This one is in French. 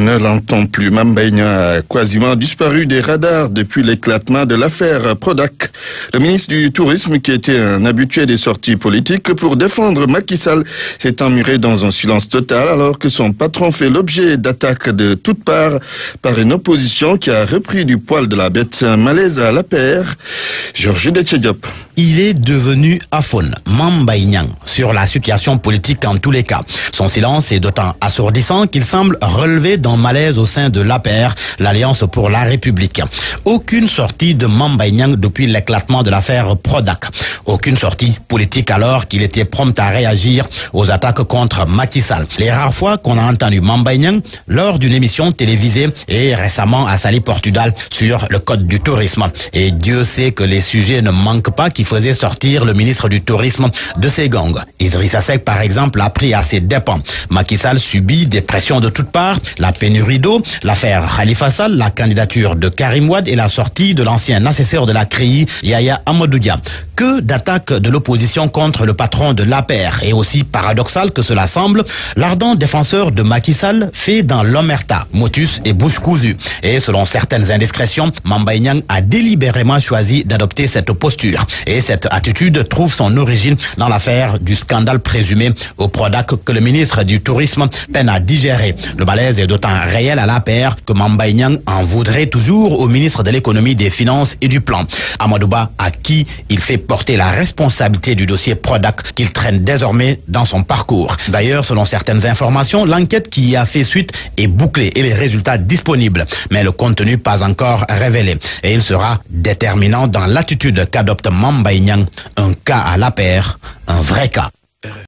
ne l'entend plus. Mame Mbaye Niang a quasiment disparu des radars depuis l'éclatement de l'affaire Prodac. Le ministre du Tourisme, qui était un habitué des sorties politiques pour défendre Macky Sall, s'est emmuré dans un silence total alors que son patron fait l'objet d'attaques de toutes parts par une opposition qui a repris du poil de la bête. Un malaise à l'APR. Georges Diop. Il est devenu aphone, Mame Mbaye Niang, sur la situation politique en tous les cas. Son silence est d'autant assourdissant qu'il semble relever d'un malaise au sein de l'APR, l'Alliance pour la République. Aucune sortie de Mame Mbaye Niang depuis l'éclatement de l'affaire Prodac. Aucune sortie politique alors qu'il était prompt à réagir aux attaques contre Macky Sall. Les rares fois qu'on a entendu Mame Mbaye Niang lors d'une émission télévisée et récemment à Sali Portudal sur le code du tourisme. Et Dieu sait que les sujets ne manquent pas qui faisaient sortir le ministre du Tourisme de ses gangs. Idrissa Seck, par exemple, a pris à ses dépens. Macky Sall subit des pressions de toutes parts, la pénurie d'eau, l'affaire Khalifa Sall, la candidature de Karim Wade et la sortie de l'ancien assesseur de la CREI, Yaya Amadou Dia. Que d'attaques de l'opposition contre le patron de l'APR. Et aussi paradoxal que cela semble, l'ardent défenseur de Macky Sall fait dans l'omerta, motus et bouche cousue. Et selon certaines indiscrétions, Mame Mbaye Niang a délibérément choisi d'adopter cette posture. Et cette attitude trouve son origine dans l'affaire du scandale présumé au Prodac que le ministre du Tourisme peine à digérer. Le malaise est d'autant réel à l'APR que Mame Mbaye Niang en voudrait toujours au ministre de l'économie, des finances et du plan, Amadou Ba, à qui il fait porter la responsabilité du dossier Prodac qu'il traîne désormais dans son parcours. D'ailleurs, selon certaines informations, l'enquête qui y a fait suite est bouclée et les résultats disponibles, mais le contenu pas encore révélé. Et il sera déterminant dans l'attitude qu'adopte Mame Mbaye Niang, un cas à l'APR, un vrai cas.